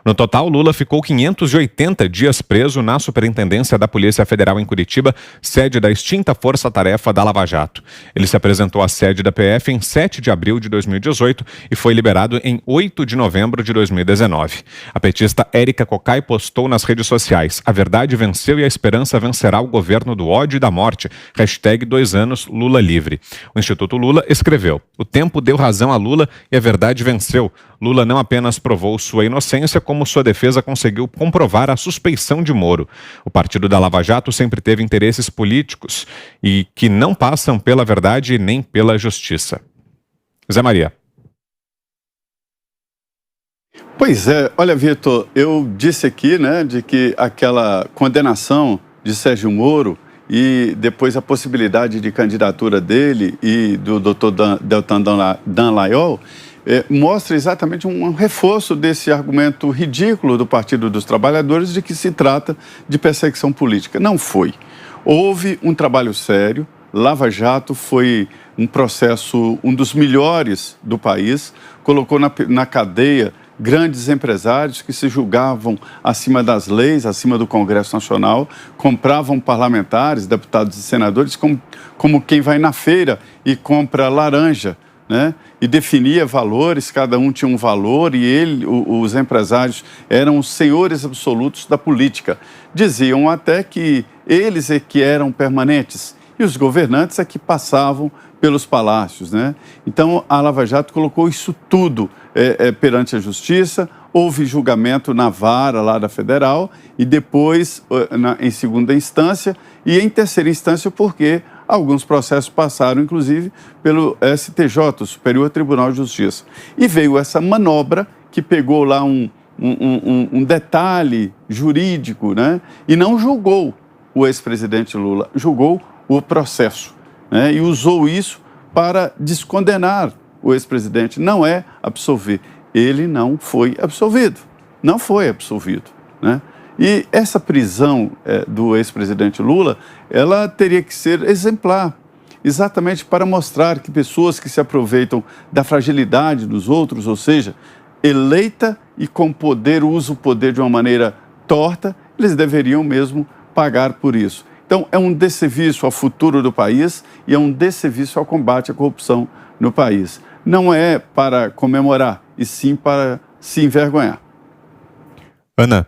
No total, Lula ficou 580 dias preso na Superintendência da Polícia Federal em Curitiba, sede da extinta Força-Tarefa da Lava Jato. Ele se apresentou à sede da PF em 7 de abril de 2018 e foi liberado em 8 de novembro de 2019. A petista Érica Cocai postou nas redes sociais: "A verdade venceu e a esperança vencerá o governo do ódio e da morte. #2 anos Lula livre." O Instituto Lula escreveu: "O tempo deu razão a Lula e a verdade venceu. Lula não apenas provou sua inocência, como sua defesa conseguiu comprovar a suspeição de Moro. O partido da Lava Jato sempre teve interesses políticos e que não passam pela verdade nem pela justiça." Zé Maria. Pois é, olha, Vitor, eu disse aqui, de que aquela condenação de Sérgio Moro e depois a possibilidade de candidatura dele e do Dr. Deltan Dallagnol mostra exatamente um reforço desse argumento ridículo do Partido dos Trabalhadores de que se trata de perseguição política. Não foi. Houve um trabalho sério. Lava Jato foi um processo, um dos melhores do país, colocou na cadeia grandes empresários que se julgavam acima das leis, acima do Congresso Nacional, compravam parlamentares, deputados e senadores como quem vai na feira e compra laranja, e definia valores, cada um tinha um valor e os empresários eram os senhores absolutos da política. Diziam até que eles é que eram permanentes e os governantes é que passavam pelos palácios, Então, a Lava Jato colocou isso tudo perante a justiça. Houve julgamento na vara lá da Federal e depois em segunda instância e em terceira instância porque alguns processos passaram, inclusive, pelo STJ, o Superior Tribunal de Justiça. E veio essa manobra que pegou lá um detalhe jurídico, e não julgou o ex-presidente Lula, julgou o processo, e usou isso para descondenar o ex-presidente. Não é absolver. Ele não foi absolvido. Não foi absolvido, E essa prisão do ex-presidente Lula, ela teria que ser exemplar, exatamente para mostrar que pessoas que se aproveitam da fragilidade dos outros, ou seja, eleita e com poder, usa o poder de uma maneira torta, eles deveriam mesmo pagar por isso. Então, é um desserviço ao futuro do país e é um desserviço ao combate à corrupção no país. Não é para comemorar, e sim para se envergonhar. Ana.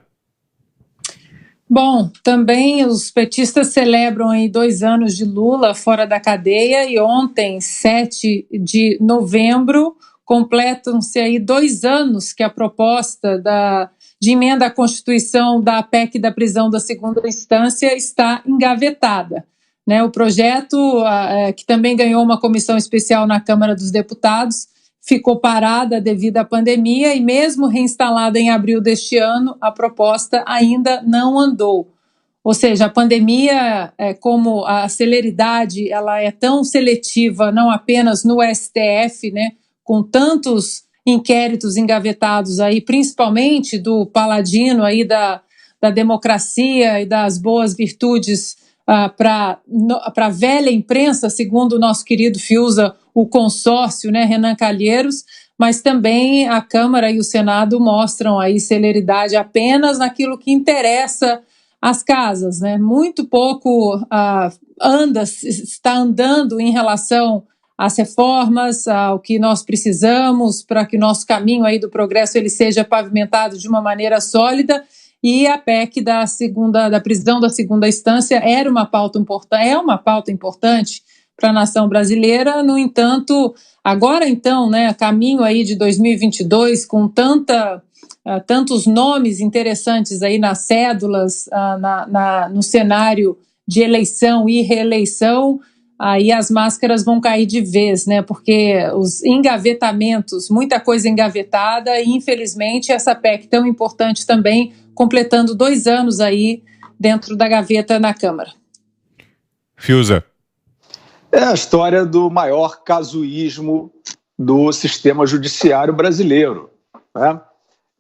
Bom, também os petistas celebram aí 2 anos de Lula fora da cadeia e ontem, 7 de novembro, completam-se aí 2 anos que a proposta de emenda à Constituição da PEC da prisão da segunda instância está engavetada. O projeto, que também ganhou uma comissão especial na Câmara dos Deputados, ficou parada devido à pandemia e mesmo reinstalada em abril deste ano, a proposta ainda não andou. Ou seja, a pandemia, como a celeridade, ela é tão seletiva, não apenas no STF, com tantos inquéritos engavetados aí, principalmente do paladino aí da democracia e das boas virtudes para a velha imprensa, segundo o nosso querido Fiuza, o consórcio, Renan Calheiros, mas também a Câmara e o Senado mostram aí celeridade apenas naquilo que interessa às casas, Muito pouco está andando em relação às reformas, ao que nós precisamos para que o nosso caminho aí do progresso ele seja pavimentado de uma maneira sólida. E a PEC da prisão da segunda instância é uma pauta importante para a nação brasileira. No entanto, agora então, caminho aí de 2022, com tantos nomes interessantes aí nas cédulas, no cenário de eleição e reeleição, aí as máscaras vão cair de vez, porque os engavetamentos, muita coisa engavetada, e infelizmente essa PEC tão importante também, completando 2 anos aí dentro da gaveta na Câmara. Fiuza. É a história do maior casuísmo do sistema judiciário brasileiro.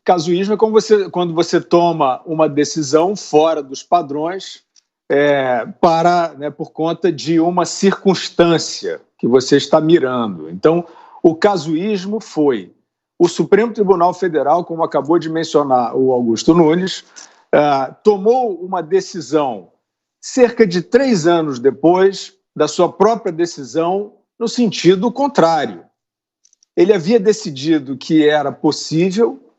Casuísmo é quando você toma uma decisão fora dos padrões por conta de uma circunstância que você está mirando. Então, o casuísmo foi o Supremo Tribunal Federal, como acabou de mencionar o Augusto Nunes, tomou uma decisão cerca de 3 anos depois da sua própria decisão, no sentido contrário. Ele havia decidido que era possível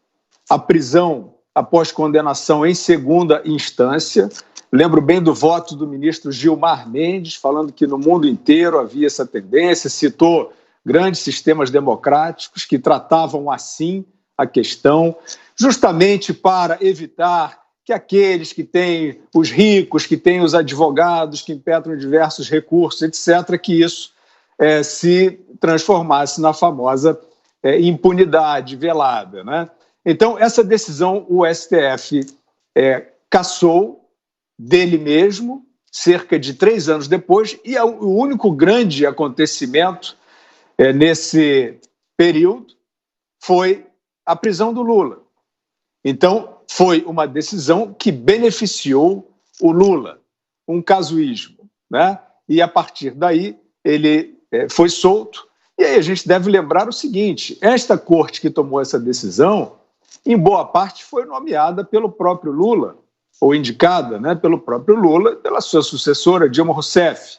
a prisão após condenação em segunda instância. Lembro bem do voto do ministro Gilmar Mendes, falando que no mundo inteiro havia essa tendência, citou grandes sistemas democráticos que tratavam assim a questão, justamente para evitar que aqueles que têm os ricos, que têm os advogados, que impetram diversos recursos, etc., que isso se transformasse na famosa impunidade velada, né? Então, essa decisão o STF cassou dele mesmo, cerca de 3 anos depois, e o único grande acontecimento nesse período foi a prisão do Lula. Então, foi uma decisão que beneficiou o Lula, um casuísmo, né? E a partir daí ele foi solto. E aí a gente deve lembrar o seguinte: esta corte que tomou essa decisão, em boa parte foi nomeada pelo próprio Lula, ou indicada, né, pelo próprio Lula, pela sua sucessora, Dilma Rousseff.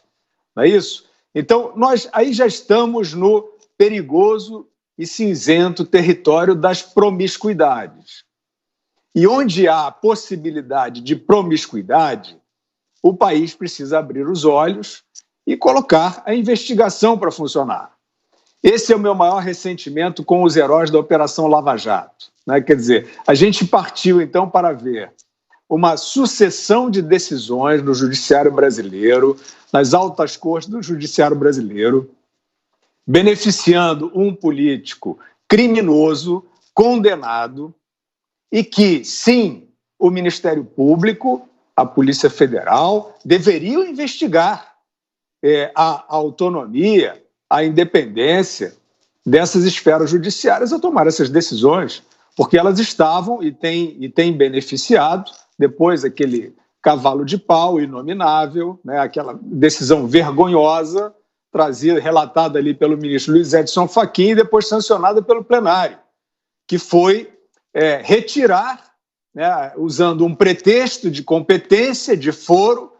Não é isso? Então, nós aí já estamos no perigoso e cinzento território das promiscuidades. E onde há possibilidade de promiscuidade, o país precisa abrir os olhos e colocar a investigação para funcionar. Esse é o meu maior ressentimento com os heróis da Operação Lava Jato, né? Quer dizer, a gente partiu, então, para ver uma sucessão de decisões no judiciário brasileiro, nas altas cortes do judiciário brasileiro, beneficiando um político criminoso, condenado, e que, sim, o Ministério Público, a Polícia Federal, deveriam investigar a autonomia, a independência dessas esferas judiciárias a tomar essas decisões, porque elas estavam e têm beneficiado, depois aquele cavalo de pau inominável, né, aquela decisão vergonhosa, trazida, relatada ali pelo ministro Luiz Edson Fachin e depois sancionada pelo plenário, que foi retirar, né, usando um pretexto de competência, de foro,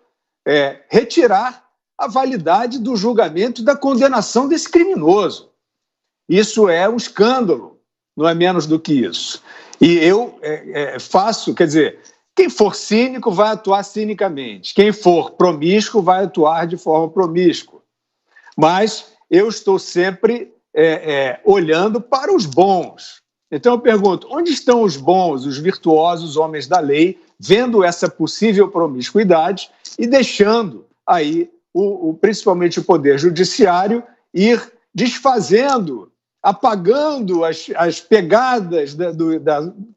retirar a validade do julgamento e da condenação desse criminoso. Isso é um escândalo, não é menos do que isso. E eu faço, quer dizer, quem for cínico vai atuar cinicamente, quem for promíscuo vai atuar de forma promíscua. Mas eu estou sempre olhando para os bons. Então eu pergunto, onde estão os bons, os virtuosos homens da lei, vendo essa possível promiscuidade e deixando aí, principalmente o Poder Judiciário, ir desfazendo, apagando as pegadas da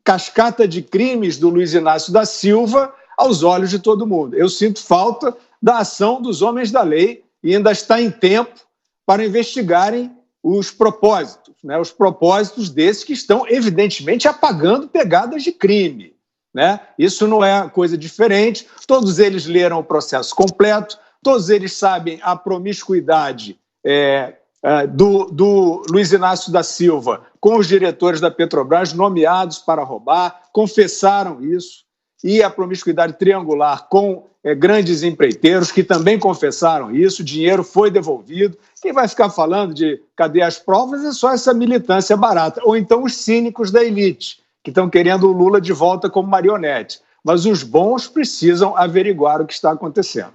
cascata de crimes do Luiz Inácio da Silva aos olhos de todo mundo. Eu sinto falta da ação dos homens da lei e ainda está em tempo para investigarem os propósitos, né? Os propósitos desses que estão, evidentemente, apagando pegadas de crime, né? Isso não é coisa diferente, todos eles leram o processo completo, todos eles sabem a promiscuidade do Luiz Inácio da Silva com os diretores da Petrobras nomeados para roubar, confessaram isso, e a promiscuidade triangular com grandes empreiteiros que também confessaram isso, o dinheiro foi devolvido. Quem vai ficar falando de cadê as provas é só essa militância barata, ou então os cínicos da elite, que estão querendo o Lula de volta como marionete. Mas os bons precisam averiguar o que está acontecendo.